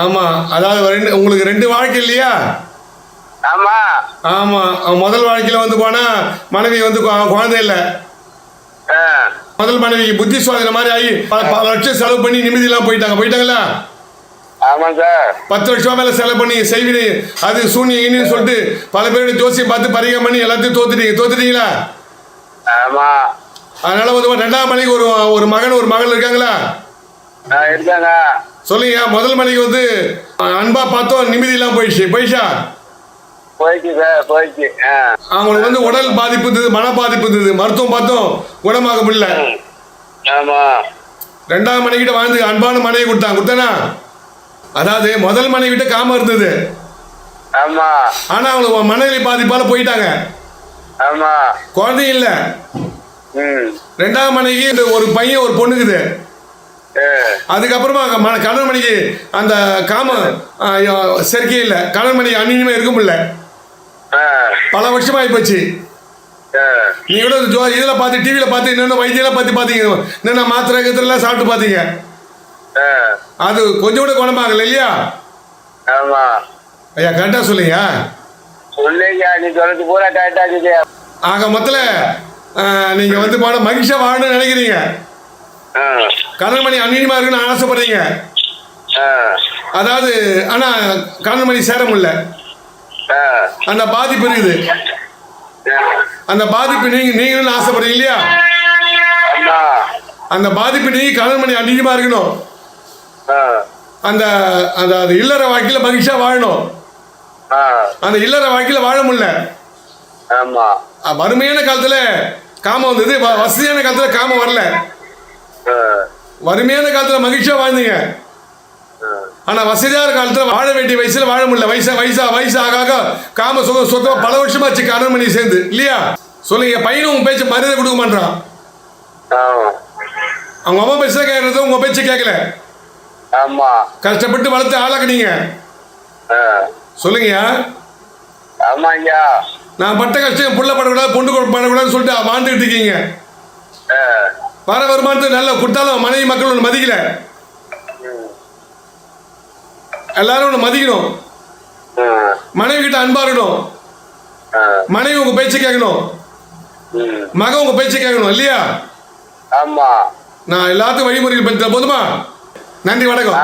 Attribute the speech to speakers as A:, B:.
A: ஆமா, அதாவது உங்களுக்கு 2 வாழ்க்கை இல்லையா?
B: ஆமா
A: ஆமா, முதல் வாழ்க்கையில வந்து போனா மனைவி வந்து குழந்தை இல்லை. முதல் மனைவி புத்தி சுவாதீன மாதிரி ஆகி பல லட்சம் செலவு பண்ணி நிம்மதி எல்லாம் போயிட்டாங்களா?
B: ஆமா சார்.
A: 10 லட்சம் மேல செலவு பண்ணி செய்வினை அது சூன்யம் சொல்லிட்டு பல பேருடைய ஜோசியம் பார்த்து பரிகம் பண்ணி எல்லாத்தையும் தோத்துட்டீங்களா?
B: ஆமா.
A: அதனால வந்து 2ஆம் மனைவிக்கு ஒரு மகன் ஒரு மகள் இருக்காங்களா?
B: இருக்காங்க.
A: சொல்லுங்க. முதல் மனைவிக்கு வந்து அன்பா பார்த்தோம், நிம்மதி எல்லாம் போயிடுச்சா?
B: போயிடுச்சு சார், போயிடுச்சு.
A: அவங்களுக்கு வந்து உடல் பாதிப்பு இருந்தது, மன பாதிப்பு இருந்தது, மருத்துவம் பார்த்தோம், குணமாக முடியல.
B: ஆமா.
A: 2ஆம் மனைவிட்ட வாழ்ந்து அன்பான மனைவி கொடுத்தானா? அதாவது முதல் மனைவிட்ட காமம் இருந்தது.
B: ஆமா.
A: ஆனா அவங்களுக்கு மனநிலை பாதிப்பால போயிட்டாங்க.
B: ஆமா.
A: குழந்தையும் இல்ல. 2ஆம் மனைவிக்கு ஒரு பையன் ஒரு பொண்ணுக்குது. அதுக்கப்புறமா கணவன் மனைவி அந்த காம சேர்க்கை இல்லை, கணவன் மனைவி அந்நியமா இருக்க முடியல. பல வருஷமா ஆயிப்போச்சு. நீங்க கூட இதுல பார்த்து டிவியில பார்த்து என்னென்ன வைத்தியெல்லாம் பார்த்து பாத்தீங்க, என்னென்ன மாத்திரை கத்திரெல்லாம் சாப்பிட்டு பாத்தீங்க. அது கொஞ்சம் கூட குணமாகல இல்லையா?
B: ஆமா
A: ஐயா, கரெக்டா சொல்லுங்க.
B: நீ சொல்றது பூரா கரெக்டா இருக்குது.
A: ஆக மொத்தல நீங்க வந்து போன மகிழ்ச்சியா வாழணும்னு நினைக்கிறீங்க. கணவன்மணி அந்நியமா இருக்குன்னு ஆசைப்படுறீங்க. அதாவது ஆனா கணவன்மணி சேர முடியல. அந்த பாதிப்பு இருக்குது. அந்த பாதிப்பு நீங்களும் ஆசைப்படுறீங்க இல்லையா? அந்த பாதிப்பு நீங்க கணவன்மணி அந்நியமா இருக்கணும். அந்த அந்த இல்லற வாழ்க்கையில மகிழ்ச்சியா வாழணும். அந்த இல்லற வாழ்க்கையில வாழ முடியல. வறுமையான காலத்துல காமம் வந்தது, வசதியான காலத்துல காமம் வரல. வறுமையான காலத்துல மகிழ்ச்சியா வாழ்ந்தீங்க. ஆனா வசதியான காலத்துல வாழ வேண்டிய வயசுல வாழ முடியல. வயசு ஆக காம சுகம் சொத்தமா பல வருஷமாச்சு கணவன்மணி சேர்ந்து இல்லையா? சொல்லுங்க. பையனும் உங்க பேச்சு மரியாதை கொடுக்க மாட்டான். அவங்க அம்மா பேச்சு கேட்கறது, உங்க பேச்சு கேட்கல. கஷ்டப்பட்டு வளர்த்து ஆளாக்குனீங்க. சொல்லுங்க. நான் பட்ட கஷ்டம் புள்ள படக்கூடாது, பொண்ணு படக்கூடாதுன்னு சொல்லிட்டு வாழ்ந்துகிட்டு இருக்கீங்க. வர வருமானத்தை நல்லா கொடுத்தாலும் மனைவி மக்கள் ஒன்று மதிக்கல. எல்லாரும் ஒன்று மதிக்கணும். மனைவி கிட்ட அன்பா இருக்கணும். மனைவி உங்க பேச்சு கேட்கணும். மகன் உங்க பேச்சு கேட்கணும் இல்லையா? நான் எல்லாத்துக்கும் வழிமுறைகள் பற்றி போதுமா? நன்றி, வணக்கம்.